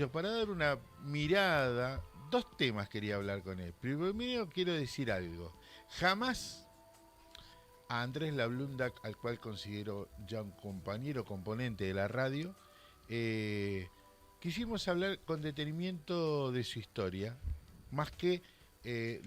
Yo para dar una mirada, dos temas quería hablar con él. Primero quiero decir algo. Jamás a Andrés Lablunda, al cual considero ya un compañero componente de la radio, eh, quisimos hablar con detenimiento de su historia, más que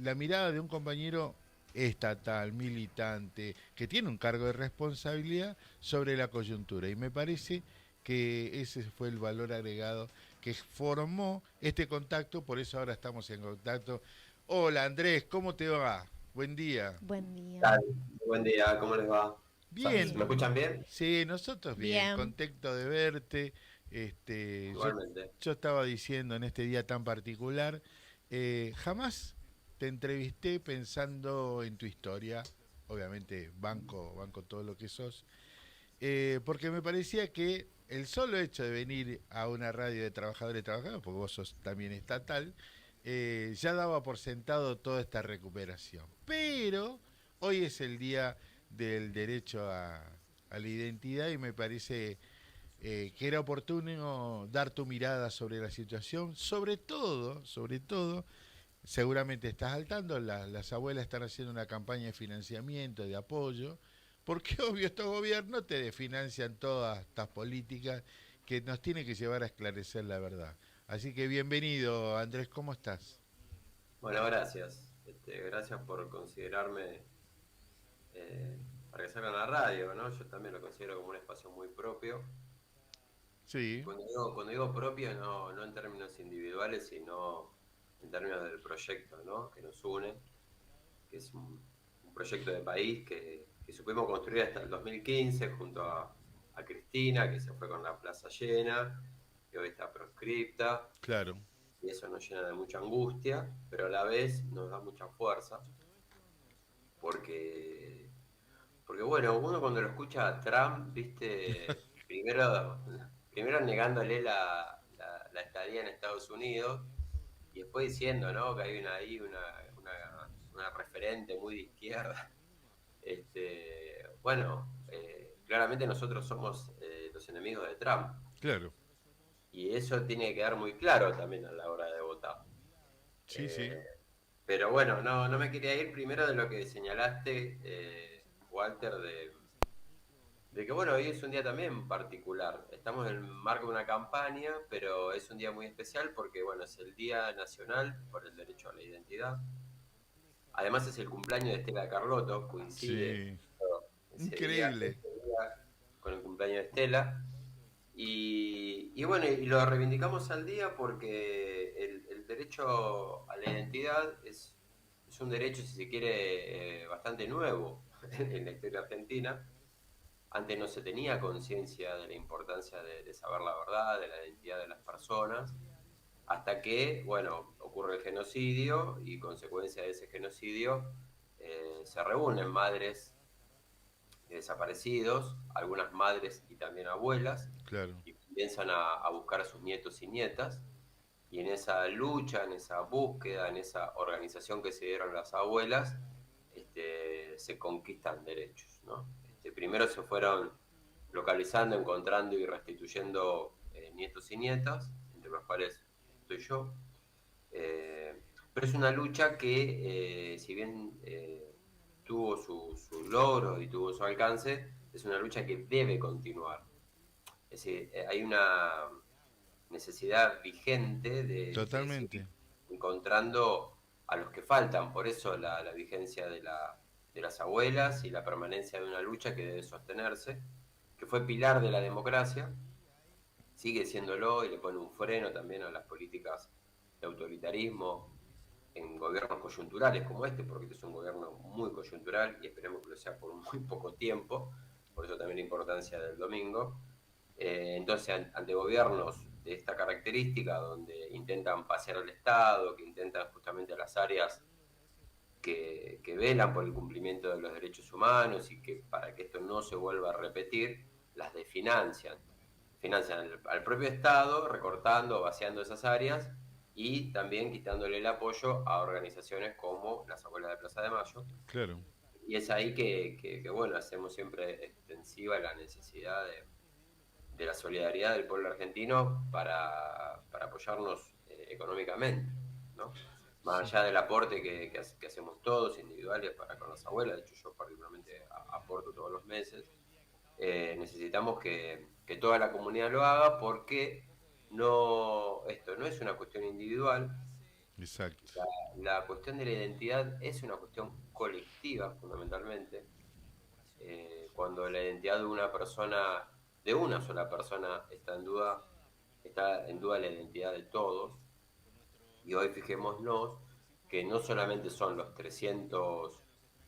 la mirada de un compañero estatal, militante, que tiene un cargo de responsabilidad sobre la coyuntura. Y me parece que ese fue el valor agregado que formó este contacto, por eso ahora estamos en contacto. Hola Andrés, ¿cómo te va? Buen día. Buen día. Tal. Buen día, ¿cómo les va? Bien, ¿Me Bien. escuchan bien? sí, nosotros bien, Bien. contento de verte. Este, yo, Igualmente. yo estaba diciendo en este día tan particular, jamás te entrevisté pensando en tu historia, obviamente banco todo lo que sos, porque me parecía que el solo hecho de venir a una radio de trabajadores y trabajadoras, porque vos sos también estatal, ya daba por sentado toda esta recuperación. Pero hoy es el día del derecho a la identidad y me parece que era oportuno dar tu mirada sobre la situación, sobre todo, seguramente estás al tanto, las abuelas están haciendo una campaña de financiamiento, de apoyo, porque obvio estos gobiernos te desfinancian todas estas políticas que nos tienen que llevar a esclarecer la verdad. Así que bienvenido, Andrés, ¿cómo estás? Bueno, gracias. Gracias por considerarme para que salga en la radio, ¿no? Yo también lo considero como un espacio muy propio. Y Sí, cuando digo propio, no en términos individuales, sino en términos del proyecto, ¿no? Que nos une, que es un proyecto de país que supimos construir hasta el 2015 junto a Cristina, que se fue con la plaza llena, que hoy está proscripta. claro. Y eso nos llena de mucha angustia, pero a la vez nos da mucha fuerza, porque, porque bueno, uno cuando lo escucha a Trump, viste, primero negándole la estadía en Estados Unidos, y después diciendo, ¿no? Que hay una referente muy de izquierda. Bueno, claramente nosotros somos los enemigos de Trump, Claro. y eso tiene que quedar muy claro también a la hora de votar. Sí, sí. Eh, pero bueno, no me quería ir primero de lo que señalaste, Walter, de que bueno, hoy es un día también particular. Estamos en el marco de una campaña, pero es un día muy especial porque bueno, es el Día Nacional por el Derecho a la Identidad. Además es el cumpleaños de Estela Carlotto, coincide Sí. ese Increíble. día con el cumpleaños de Estela. Y bueno, y lo reivindicamos al día porque el derecho a la identidad es un derecho, si se quiere, bastante nuevo en la historia argentina. Antes no se tenía conciencia de la importancia de saber la verdad, de la identidad de las personas, hasta que, bueno, ocurre el genocidio y consecuencia de ese genocidio se reúnen madres de desaparecidos, algunas madres y también abuelas, Claro. y comienzan a buscar a sus nietos y nietas, y en esa lucha, en esa búsqueda, en esa organización que se dieron las abuelas, se conquistan derechos, ¿no? Primero se fueron localizando, encontrando y restituyendo nietos y nietas, entre los cuales estoy yo. Pero es una lucha que, si bien tuvo su logro y tuvo su alcance, es una lucha que debe continuar. Es decir, hay una necesidad vigente de seguir Totalmente. encontrando a los que faltan. Por eso la vigencia de las abuelas y la permanencia de una lucha que debe sostenerse, que fue pilar de la democracia, sigue siéndolo y le pone un freno también a las políticas de autoritarismo en gobiernos coyunturales como este, porque este es un gobierno muy coyuntural y esperemos que lo sea por muy poco tiempo, por eso también la importancia del domingo. Entonces, ante gobiernos de esta característica, donde intentan pasear al Estado, que intentan justamente las áreas que velan por el cumplimiento de los derechos humanos y que para que esto no se vuelva a repetir, las desfinancian. Financian al propio Estado, recortando, vaciando esas áreas y también quitándole el apoyo a organizaciones como las Abuelas de Plaza de Mayo. Claro. Y es ahí que bueno, hacemos siempre extensiva la necesidad de la solidaridad del pueblo argentino para apoyarnos económicamente, ¿no? Más Sí, allá del aporte que hacemos todos, individuales, para con las abuelas, de hecho yo particularmente aporto todos los meses, necesitamos que toda la comunidad lo haga porque esto no es una cuestión individual, exacto, la, la cuestión de la identidad es una cuestión colectiva fundamentalmente, cuando la identidad de una persona, de una sola persona, está en duda la identidad de todos. Y hoy fijémonos que no solamente son los 300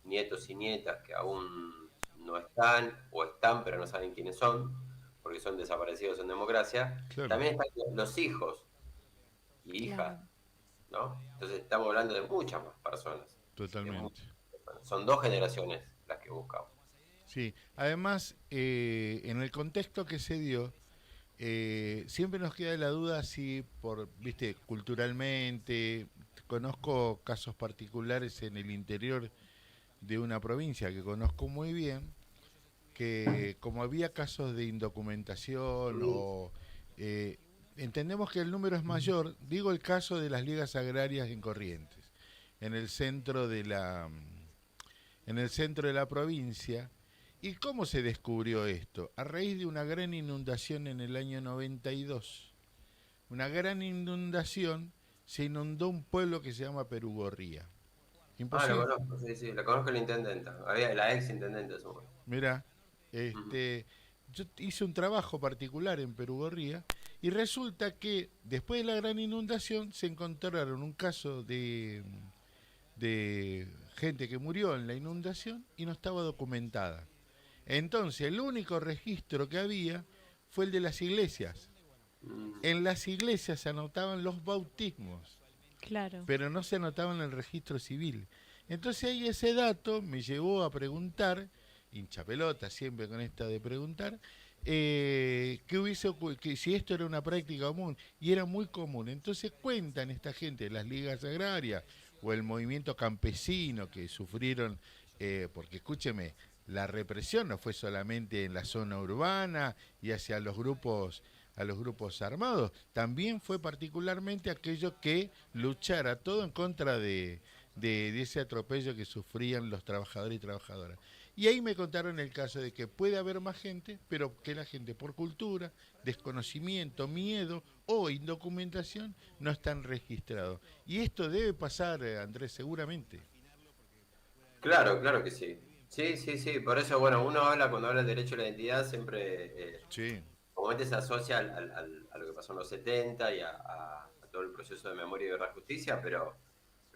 nietos y nietas que aún no están, o están pero no saben quiénes son, porque son desaparecidos en democracia, claro, también están los hijos y hijas, Claro. ¿no? Entonces estamos hablando de muchas más personas. totalmente. Son 2 generaciones las que buscamos. Sí, además, en el contexto que se dio, siempre nos queda la duda si, viste, culturalmente, conozco casos particulares en el interior de una provincia que conozco muy bien, que como había casos de indocumentación o eh, entendemos que el número es mayor, digo el caso de las ligas agrarias en Corrientes, en el centro de la provincia. ¿Y cómo se descubrió esto? A raíz de una gran inundación en el año 92. Una gran inundación, se inundó un pueblo que se llama Perugorría. Ah, lo Imposible. conozco, sí, sí, la conozco la intendenta. Había la ex intendente, supongo. Mira, Ujú. yo hice un trabajo particular en Perugorría y resulta que después de la gran inundación se encontraron un caso de gente que murió en la inundación y no estaba documentada. Entonces, el único registro que había fue el de las iglesias. Mm. En las iglesias se anotaban los bautismos, Claro. pero no se anotaban en el registro civil. Entonces ahí ese dato me llevó a preguntar, hincha pelota siempre con esta de preguntar, que si esto era una práctica común, y era muy común. Entonces cuentan esta gente, las ligas agrarias o el movimiento campesino que sufrieron, porque escúcheme, la represión no fue solamente en la zona urbana y hacia los grupos armados, también fue particularmente aquello que luchara todo en contra de ese atropello que sufrían los trabajadores y trabajadoras. Y ahí me contaron el caso de que puede haber más gente, pero que la gente por cultura, desconocimiento, miedo o indocumentación no están registrados. Y esto debe pasar, Andrés, seguramente. Claro, claro que sí. Sí, sí, sí. Por eso, bueno, uno habla, cuando habla del derecho a la identidad, siempre, Sí, comúnmente se asocia a lo que pasó en los 70 y a todo el proceso de memoria y verdad justicia, pero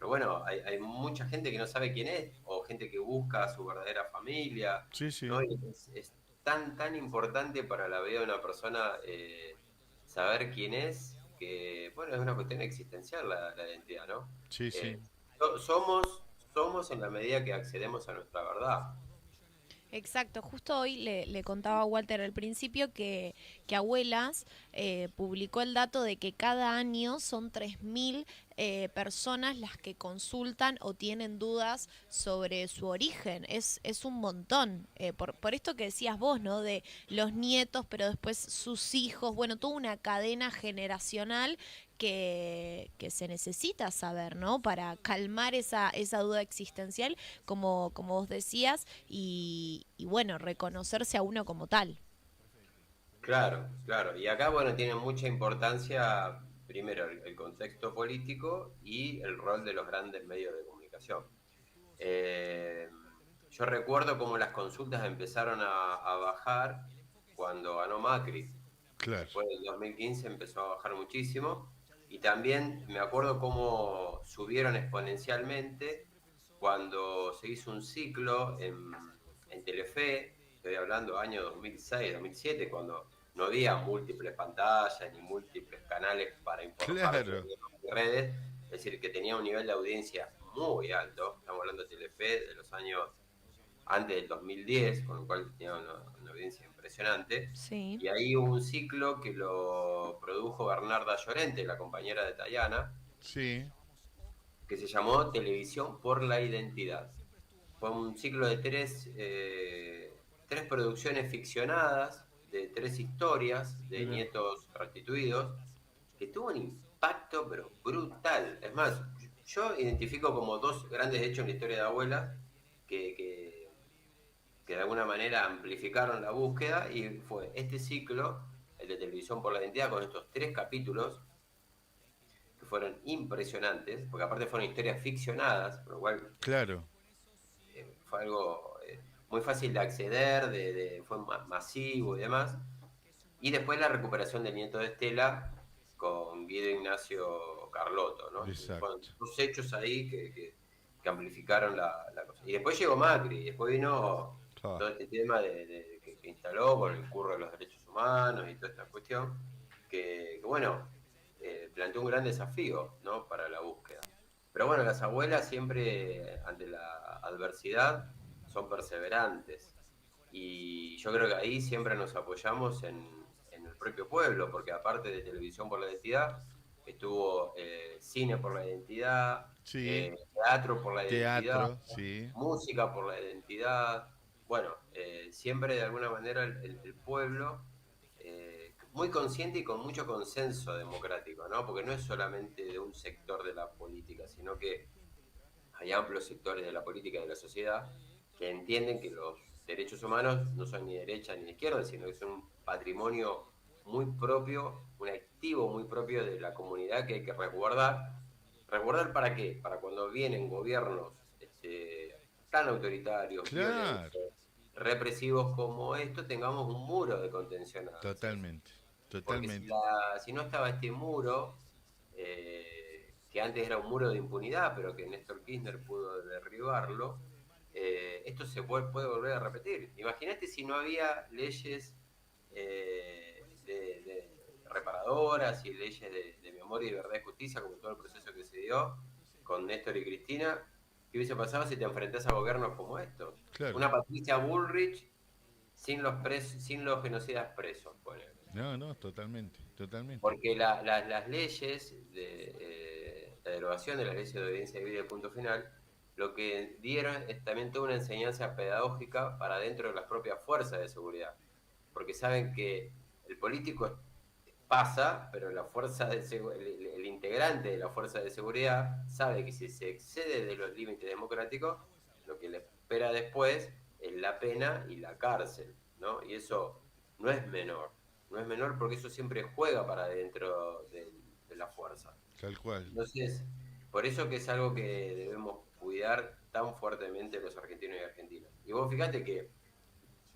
bueno, hay mucha gente que no sabe quién es, o gente que busca a su verdadera familia, sí, sí, ¿no? Y es tan, tan importante para la vida de una persona saber quién es, que, bueno, es una cuestión existencial la identidad, ¿no? sí, sí. Eh, somos en la medida que accedemos a nuestra verdad. Exacto, justo hoy le contaba a Walter al principio que Abuelas publicó el dato de que cada año son 3.000 personas las que consultan o tienen dudas sobre su origen. Es un montón. Por esto que decías vos, ¿no? De los nietos, pero después sus hijos, bueno, toda una cadena generacional que se necesita saber, ¿no? Para calmar esa duda existencial, como vos decías, y bueno, reconocerse a uno como tal. Claro, claro. Y acá, bueno, tiene mucha importancia, primero, el contexto político y el rol de los grandes medios de comunicación. Eh, yo recuerdo cómo las consultas empezaron a bajar cuando ganó Macri. Claro. Después del 2015 empezó a bajar muchísimo. Y también me acuerdo cómo subieron exponencialmente cuando se hizo un ciclo en Telefe, estoy hablando año 2006, 2007, cuando no había múltiples pantallas ni múltiples canales para informar Claro. de redes, es decir, que tenía un nivel de audiencia muy alto. Estamos hablando de Telefe de los años antes del 2010, con lo cual tenía una audiencia impresionante. Sí. Y ahí hubo un ciclo que lo produjo Bernarda Llorente, la compañera de Tayana, Sí, que se llamó Televisión por la Identidad. Fue un ciclo de tres producciones ficcionadas, de 3 historias de Mira. nietos restituidos, que tuvo un impacto pero brutal. Es más, yo identifico como 2 grandes hechos en la historia de abuelas que, que, que de alguna manera amplificaron la búsqueda, y fue este ciclo, el de Televisión por la Identidad, con estos 3 capítulos que fueron impresionantes, porque aparte fueron historias ficcionadas, por lo cual Claro, fue algo muy fácil de acceder, fue masivo y demás. Y después la recuperación del nieto de Estela con Guido Ignacio Carlotto, ¿no? Fueron exacto. 2 hechos ahí que amplificaron la cosa. Y después llegó Macri, y después vino Ah, todo este tema que instaló con el curro de los derechos humanos y toda esta cuestión, que bueno, planteó un gran desafío, ¿no? Para la búsqueda. Pero bueno, las abuelas siempre, ante la adversidad, son perseverantes. Y yo creo que ahí siempre nos apoyamos en el propio pueblo, porque aparte de Televisión por la Identidad, estuvo Cine por la Identidad, sí, Teatro por la Identidad, teatro, sí, Música por la Identidad. Bueno, siempre de alguna manera el pueblo, muy consciente y con mucho consenso democrático, ¿no? Porque no es solamente de un sector de la política, sino que hay amplios sectores de la política y de la sociedad que entienden que los derechos humanos no son ni derecha ni izquierda, sino que son un patrimonio muy propio, un activo muy propio de la comunidad que hay que resguardar. ¿Resguardar para qué? Para cuando vienen gobiernos tan autoritarios, claro, violentos, represivos como esto, tengamos un muro de contención a acceso. totalmente, Porque totalmente. si no estaba este muro, que antes era un muro de impunidad, pero que Néstor Kirchner pudo derribarlo, esto puede volver a repetir. Imagínate si no había leyes reparadoras y leyes de memoria y verdad y justicia, como todo el proceso que se dio con Néstor y Cristina. ¿Qué hubiese pasado si te enfrentás a gobiernos como estos? Claro, Una Patricia Bullrich sin los genocidas presos, ponele. no, no, totalmente, totalmente. Porque las leyes de la derogación de las leyes de obediencia debida y punto final, lo que dieron es también toda una enseñanza pedagógica para dentro de las propias fuerzas de seguridad. Porque saben que el político pasa, pero el integrante de la fuerza de seguridad sabe que si se excede de los límites democráticos, lo que le espera después es la pena y la cárcel, ¿no? Y eso no es menor. No es menor porque eso siempre juega para dentro de la fuerza. Tal cual. Entonces, por eso que es algo que debemos cuidar tan fuertemente los argentinos y argentinas. Y vos fíjate que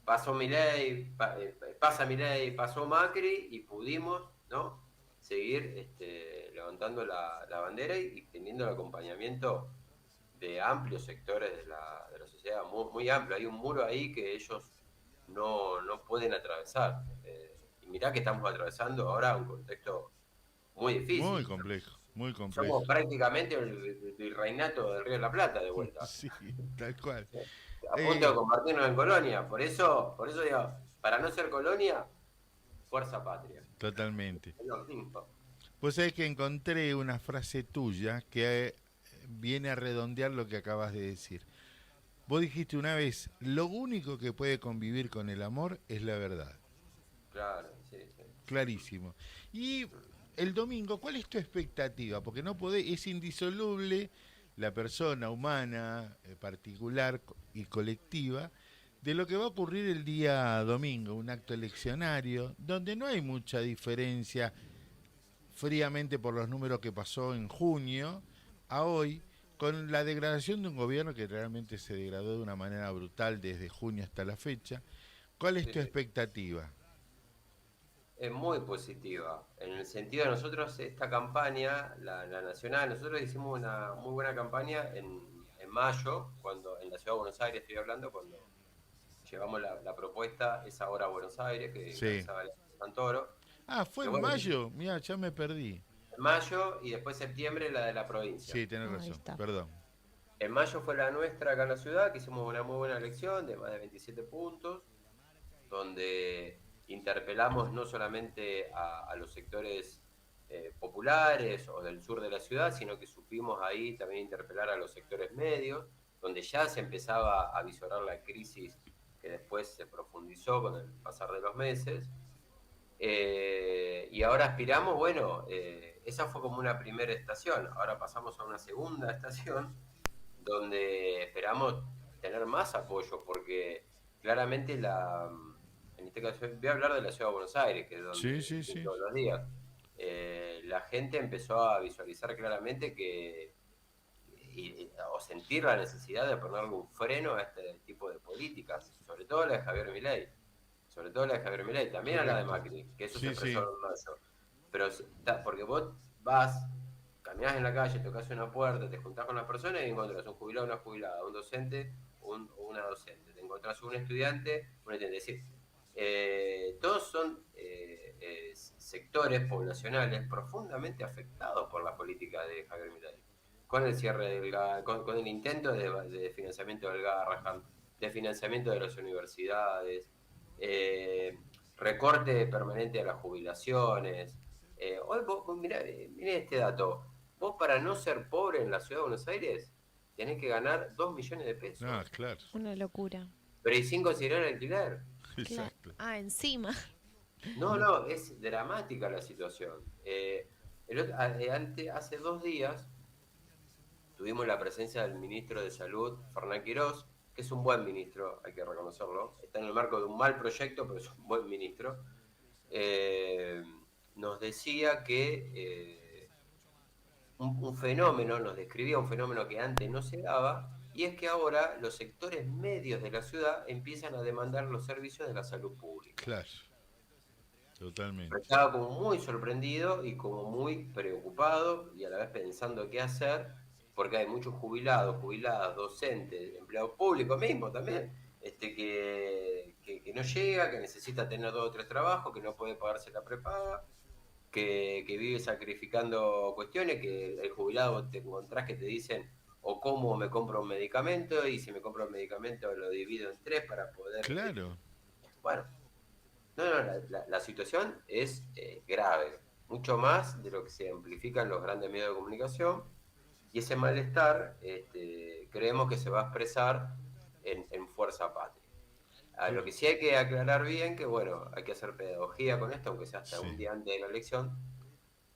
pasó Milei, pasa Milei, pasó Macri y pudimos, ¿no? Seguir levantando la bandera y teniendo el acompañamiento de amplios sectores de la sociedad, muy, muy amplio. Hay un muro ahí que ellos no pueden atravesar. Y mirá que estamos atravesando ahora un contexto muy Muy difícil. complejo, muy complejo. Somos prácticamente el virreinato del Río de la Plata de vuelta. Sí, tal cual. A punto de convertirnos en colonia. Por eso digo, para no ser colonia, fuerza patria. Totalmente. Es lo mismo. Pues sabés que encontré una frase tuya que viene a redondear lo que acabas de decir. Vos dijiste una vez, lo único que puede convivir con el amor es la verdad. Claro, sí, sí. Clarísimo. Y el domingo, ¿cuál es tu expectativa? Porque no podés, es indisoluble la persona humana, particular y colectiva, de lo que va a ocurrir el día domingo, un acto eleccionario, donde no hay mucha diferencia fríamente por los números que pasó en junio a hoy, con la degradación de un gobierno que realmente se degradó de una manera brutal desde junio hasta la fecha. ¿Cuál es Sí, tu sí. expectativa? Es muy positiva. En el sentido de nosotros, esta campaña, la nacional, nosotros hicimos una muy buena campaña en mayo, cuando en la ciudad de Buenos Aires estoy hablando, cuando llevamos la propuesta Es Ahora Buenos Aires, que Sí. encabezaba Alejandro Santoro. Ah, fue Que en bueno, mayo. Mira, ya me perdí. en mayo y después septiembre la de la provincia. Sí, tenés Ahí razón. está. Perdón. En mayo fue la nuestra acá en la ciudad, que hicimos una muy buena elección de más de 27 puntos, donde interpelamos no solamente a los sectores populares o del sur de la ciudad, sino que supimos ahí también interpelar a los sectores medios, donde ya se empezaba a visorar la crisis que después se profundizó con el pasar de los meses. Y ahora aspiramos, bueno, esa fue como una primera estación, ahora pasamos a una segunda estación donde esperamos tener más apoyo, porque claramente en este caso voy a hablar de la ciudad de Buenos Aires, que es Sí, donde sí, estoy sí. todos los días. La gente empezó a visualizar claramente o sentir la necesidad de ponerle un freno a este tipo de políticas, sobre todo la de Javier Milei, sobre todo la de Javier Milei, también a la de Correcto. Macri, que eso se Sí, expresó sí. en mayo. Pero porque vos vas, caminás en la calle, tocas una puerta, te juntás con las personas y encontrás un jubilado, una jubilada, un docente o una docente, te encontrás un estudiante, un estudiante. Es decir, todos son sectores poblacionales profundamente afectados por la política de Javier Milei, con el cierre con el intento de financiamiento del Garrahan, de financiamiento de las universidades, eh, recorte permanente de las jubilaciones. Hoy mirá este dato, vos para no ser pobre en la ciudad de Buenos Aires tenés que ganar 2 millones de Ah, pesos, claro. Una locura. pero y sin considerar el alquiler. Claro. Exacto. Ah, encima. No, no, es dramática la situación. Hace 2 días tuvimos la presencia del ministro de Salud, Fernán Quirós, que es un buen ministro, hay que reconocerlo. Está en el marco de un mal proyecto, pero es un buen ministro. Eh, Nos decía que un fenómeno, nos describía un fenómeno que antes no se daba, y es que ahora los sectores medios de la ciudad empiezan a demandar los servicios de la salud pública. Claro. Totalmente. Estaba como muy sorprendido y como muy preocupado y a la vez pensando qué hacer, porque hay muchos jubilados, jubiladas, docentes, empleados públicos mismo también, que no llega, que necesita tener 2 o 3 trabajos, que no puede pagarse la prepaga, que vive sacrificando cuestiones, que el jubilado te encontrás que te dicen o cómo me compro un medicamento y si me compro un medicamento lo divido en 3 para poder... Claro. Bueno, no, no, la situación es grave, mucho más de lo que se amplifica en los grandes medios de comunicación, y ese malestar creemos que se va a expresar en Fuerza Patria. Lo que Correcto. sí hay que aclarar bien, que bueno, hay que hacer pedagogía con esto, aunque sea hasta Sí. un día antes de la elección,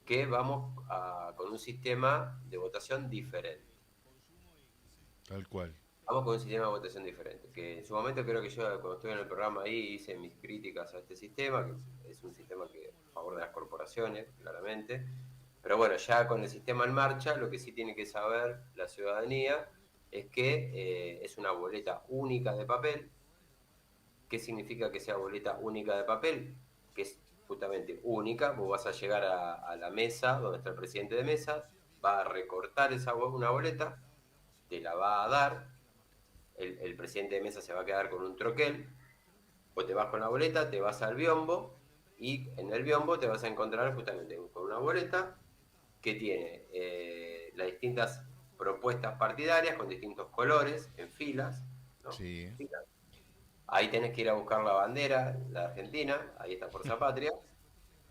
que vamos con un sistema de votación diferente. Tal cual. Vamos con un sistema de votación diferente, que en su momento creo que yo cuando estuve en el programa ahí hice mis críticas a este sistema, que es un sistema que a favor de las corporaciones, claramente, pero bueno, ya con el sistema en marcha, lo que sí tiene que saber la ciudadanía es que es una boleta única de papel. ¿Qué significa que sea boleta única de papel? Que es justamente única, vos vas a llegar a la mesa donde está el presidente de mesa, va a recortar una boleta, te la va a dar, el presidente de mesa se va a quedar con un troquel, o te vas con la boleta, te vas al biombo, y en el biombo te vas a encontrar justamente con una boleta que tiene las distintas propuestas partidarias con distintos colores, en filas, ¿no? Sí. Filas. Ahí tenés que ir a buscar la bandera, la Argentina, ahí está Fuerza Patria,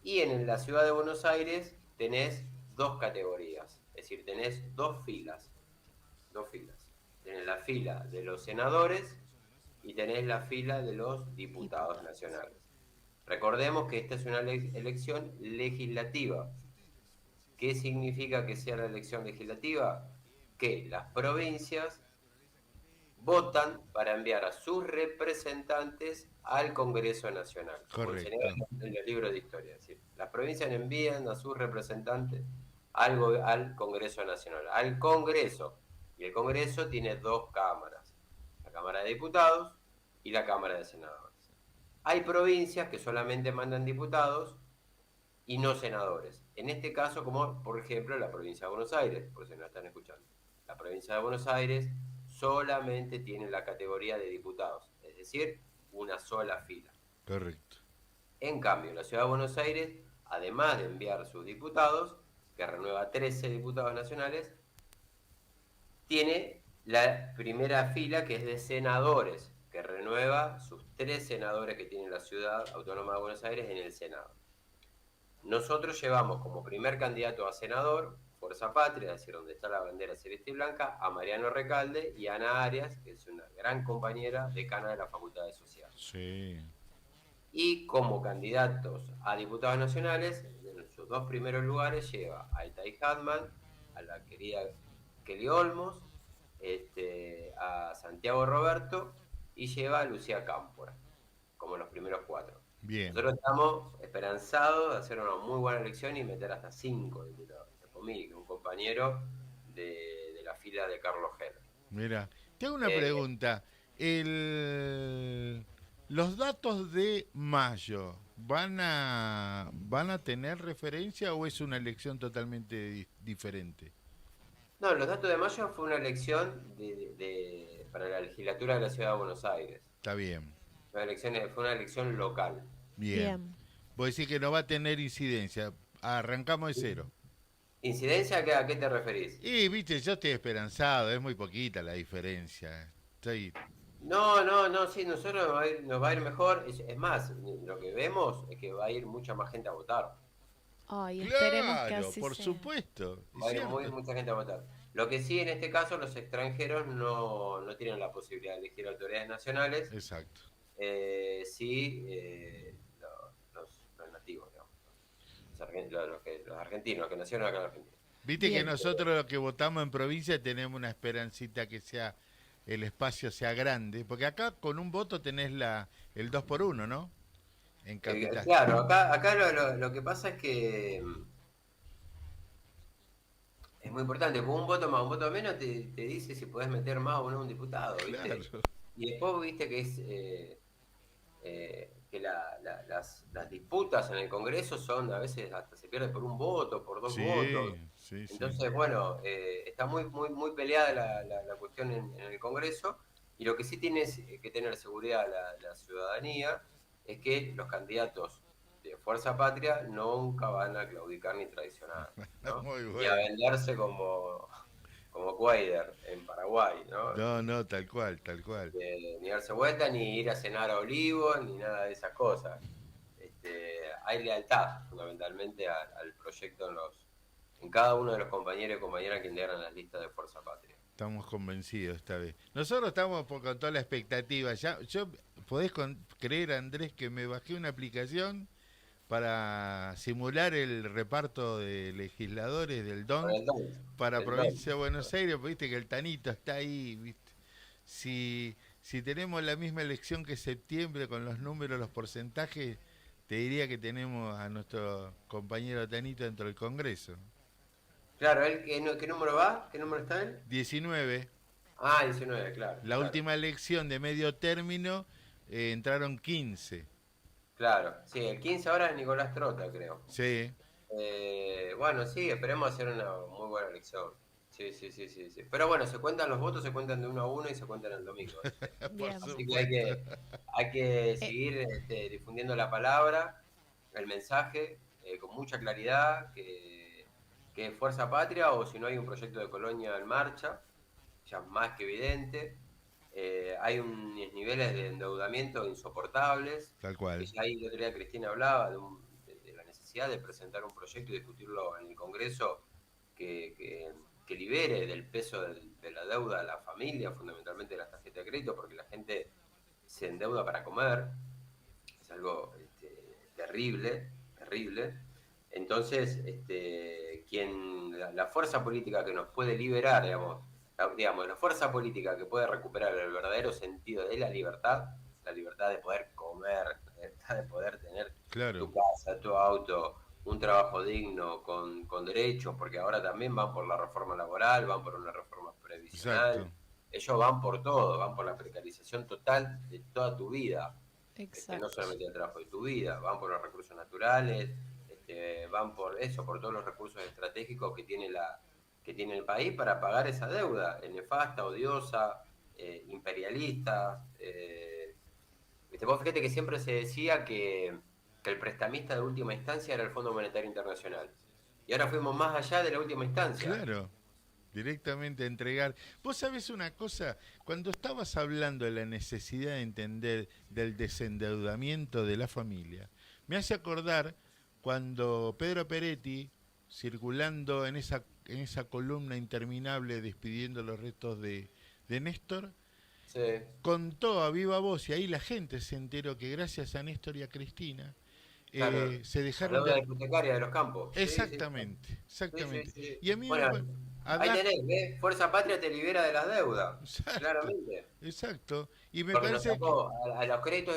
y en la ciudad de Buenos Aires tenés 2 categorías, es decir, tenés 2 filas, 2 filas. Tenés la fila de los senadores y tenés la fila de los diputados Diputados. nacionales. Recordemos que esta es una elección legislativa. ¿Qué significa que sea la elección legislativa? Que las provincias votan para enviar a sus representantes al Congreso Nacional, como enseñaba Correcto. en los libros de historia. Es decir, las provincias envían a sus representantes al Congreso Nacional, al Congreso. Y el Congreso tiene 2 cámaras, la Cámara de Diputados y la Cámara de Senadores. Hay provincias que solamente mandan diputados y no senadores. En este caso, como por ejemplo la provincia de Buenos Aires, por si no están escuchando. La provincia de Buenos Aires solamente tiene la categoría de diputados, es decir, una sola fila. Correcto. En cambio, la ciudad de Buenos Aires, además de enviar sus diputados, que renueva 13 diputados nacionales, tiene la primera fila que es de senadores, que renueva sus 3 senadores que tiene la ciudad autónoma de Buenos Aires en el Senado. Nosotros llevamos como primer candidato a senador, Fuerza Patria, es decir, donde está la bandera celeste y blanca, a Mariano Recalde y a Ana Arias, que es una gran compañera decana de la Facultad de Sociales. Sí. Y como candidatos a diputados nacionales, en sus 2 primeros lugares lleva a Itay Hatman, a la querida Kelly Olmos, a Santiago Roberto y lleva a Lucía Cámpora, como los primeros 4. Bien. Nosotros estamos esperanzados de hacer una muy buena elección y meter hasta 5 diputados. Pomí, un compañero de la fila de Carlos Heller. Mira, te hago una pregunta. ¿Los datos de mayo van a tener referencia o es una elección totalmente diferente? No, los datos de mayo fue una elección para la legislatura de la Ciudad de Buenos Aires. Está bien. Fue una elección local. Bien. Vos decís que no va a tener incidencia. Arrancamos de cero. ¿Incidencia a qué te referís? Y, viste, yo estoy esperanzado. Es muy poquita la diferencia. No, sí, nosotros nos va a ir mejor. Es más, lo que vemos es que va a ir mucha más gente a votar. Ay, esperemos que Claro, así por sea. supuesto. Va a ir mucha gente a votar. Lo que sí, en este caso, los extranjeros no tienen la posibilidad de elegir autoridades nacionales. Exacto. Sí, los nativos, digamos. Los argentinos, que nacieron acá en Argentina. Viste Bien. que nosotros los que votamos en provincia tenemos una esperancita que el espacio sea grande, porque acá con un voto tenés el 2x1, ¿no? En capital. Claro, acá lo que pasa es que es muy importante, con un voto más, un voto menos te dice si podés meter más o no un diputado, ¿viste? Claro. Y después viste que es que las disputas en el Congreso son, a veces hasta se pierde por un voto, por 2 votos. Sí. Entonces, bueno, está muy peleada la cuestión en el Congreso, y lo que sí tiene que tener seguridad la ciudadanía es que los candidatos de Fuerza Patria nunca van a claudicar ni traicionar, ¿no? Muy bueno. Ni a venderse como Cuader en Paraguay, ¿no? No, tal cual. Ni darse vuelta, ni ir a cenar a Olivos, ni nada de esas cosas. Hay lealtad, fundamentalmente, al proyecto en cada uno de los compañeros y compañeras que integran las listas de Fuerza Patria. Estamos convencidos esta vez. Nosotros estamos con toda la expectativa. ¿Podés creer, Andrés, que me bajé una aplicación para simular el reparto de legisladores del DON para provincia de Buenos Aires? Viste que el Tanito está ahí, ¿viste? Si tenemos la misma elección que septiembre con los números, los porcentajes, te diría que tenemos a nuestro compañero Tanito dentro del Congreso. Claro, ¿qué número va? ¿Qué número está él? 19. 19, claro. La última elección de medio término entraron 15. Claro, sí, el 15 ahora es Nicolás Trota, creo. Sí. Bueno, sí, esperemos hacer una muy buena elección. Sí. Pero bueno, se cuentan los votos, se cuentan de 1 a 1 y se cuentan el domingo. Bien. Así que hay que seguir difundiendo la palabra, el mensaje, con mucha claridad, que es Fuerza Patria, o si no hay un proyecto de Colonia en marcha, ya más que evidente. Hay unos niveles de endeudamiento insoportables. Tal cual. Ya ahí la otro día Cristina hablaba de la necesidad de presentar un proyecto y discutirlo en el Congreso que libere del peso de la deuda a la familia, fundamentalmente de las tarjetas de crédito, porque la gente se endeuda para comer. Es algo terrible. Entonces, la fuerza política que nos puede liberar, digamos, la fuerza política que puede recuperar el verdadero sentido de la libertad de poder comer, la libertad de poder tener tu casa, tu auto, un trabajo digno, con derechos, porque ahora también van por la reforma laboral, van por una reforma previsional. Exacto. Ellos van por todo, van por la precarización total de toda tu vida. No solamente el trabajo de tu vida, van por los recursos naturales, van por todos los recursos estratégicos que tiene el país para pagar esa deuda nefasta, odiosa, imperialista. Vos fíjate que siempre se decía que el prestamista de última instancia era el Fondo Monetario Internacional. Y ahora fuimos más allá de la última instancia. Claro, directamente a entregar. Vos sabés una cosa, cuando estabas hablando de la necesidad de entender del desendeudamiento de la familia, me hace acordar cuando Pedro Peretti circulando en esa columna interminable despidiendo los restos de Néstor, Sí, contó a viva voz, y ahí la gente se enteró que gracias a Néstor y a Cristina claro. se La dejaron deuda de... hipotecaria de los campos. Sí, sí. Exactamente, Sí, sí, exactamente. sí. Y a mí me Bueno, parece... ahí tenés, ¿ves? Fuerza Patria te libera de las deudas, Exacto, claramente. exacto. Y me Porque nos parece que... sacó a los créditos,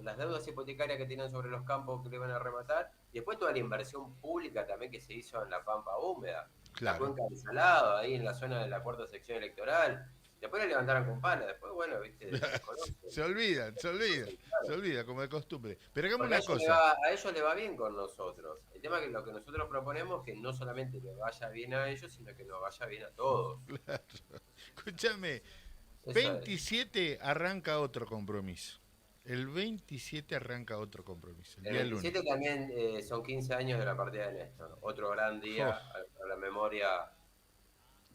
las deudas hipotecarias que tienen sobre los campos que le van a rematar, y después toda la inversión pública también que se hizo en la Pampa Húmeda, la Claro. cuenca del Salado, ahí en la zona de la cuarta sección electoral. Después la levantaron con pala, después, bueno, viste, se desconoce. Se olvidan, se olvida, se Claro. olvida, como de costumbre. Pero hagamos Porque a una ellos, cosa. a ellos le va bien con nosotros. El tema es que lo que nosotros proponemos es que no solamente le vaya bien a ellos, sino que nos vaya bien a todos. Claro. Escúchame, Eso es. 27 arranca otro compromiso. El 27 arranca otro compromiso, el El día lunes. 27 también son 15 años de la partida de Néstor. Otro gran día Oh, a la memoria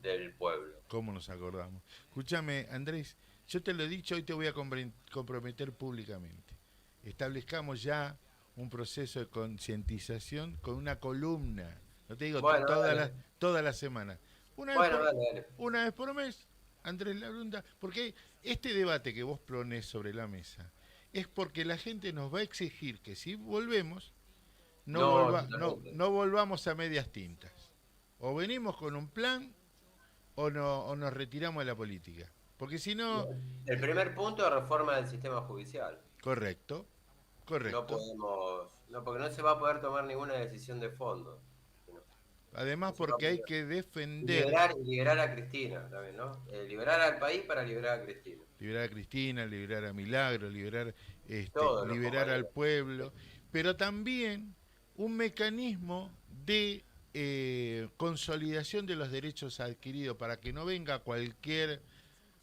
del pueblo. ¿cómo nos acordamos? Escúchame, Andrés, yo te lo he dicho, hoy te voy a comprometer públicamente. Establezcamos ya un proceso de concientización con una columna. No te digo Bueno, dale. toda la semana. Una vez Bueno, por, dale, dale. una vez por mes, Andrés Labrunda, porque este debate que vos pones sobre la mesa es porque la gente nos va a exigir que si volvemos, No, totalmente. no volvamos a medias tintas. O venimos con un plan o nos retiramos de la política. Porque si no, El primer punto es reforma del sistema judicial. correcto, No correcto. podemos, no, porque no se va a poder tomar ninguna decisión de fondo. No, Además no se va a porque hay poder. que Y defender, liberar a Cristina también, ¿no? Liberar al país para liberar a Cristina. liberar a Cristina, liberar a Milagro, Todos los liberar al compañeros. pueblo, pero también un mecanismo de consolidación de los derechos adquiridos para que no venga cualquier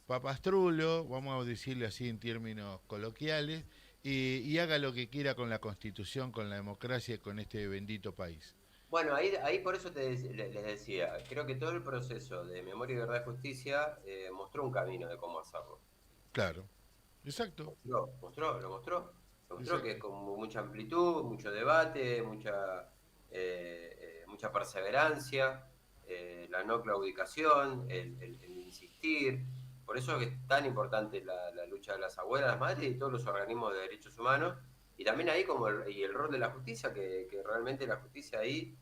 papastrulo, vamos a decirle así en términos coloquiales, y haga lo que quiera con la Constitución, con la democracia y con este bendito país. Bueno, ahí por eso les decía, creo que todo el proceso de Memoria y Verdad y Justicia mostró un camino de cómo hacerlo. Claro, exacto, Lo mostró que exacto. es con mucha amplitud, mucho debate, mucha perseverancia, la no claudicación, el insistir. Por eso es tan importante la lucha de las abuelas, las madres y todos los organismos de derechos humanos. Y también ahí como y el rol de la justicia, que realmente la justicia ahí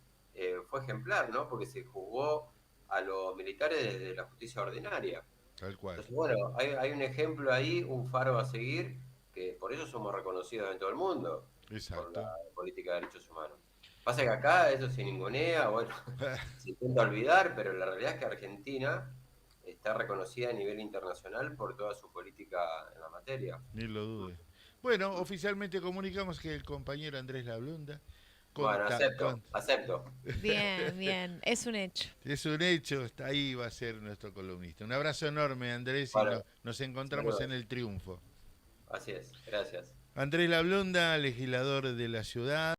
fue ejemplar, ¿no? Porque se juzgó a los militares desde la justicia ordinaria. Tal cual. Entonces, bueno, hay un ejemplo ahí, un faro a seguir, que por eso somos reconocidos en todo el mundo, por la Exacto. política de derechos humanos. Pasa que acá eso se ningunea, bueno, se intenta olvidar, pero la realidad es que Argentina está reconocida a nivel internacional por toda su política en la materia. Ni lo dude. Bueno, oficialmente comunicamos que el compañero Andrés Lablunda Bueno, conta, acepto, acepto. Bien, bien, es un hecho. es un hecho, está ahí, va a ser nuestro columnista. Un abrazo enorme, Andrés, y Bueno, nos encontramos en saludos. el triunfo. Así es, gracias. Andrés Lablunda, legislador de la ciudad.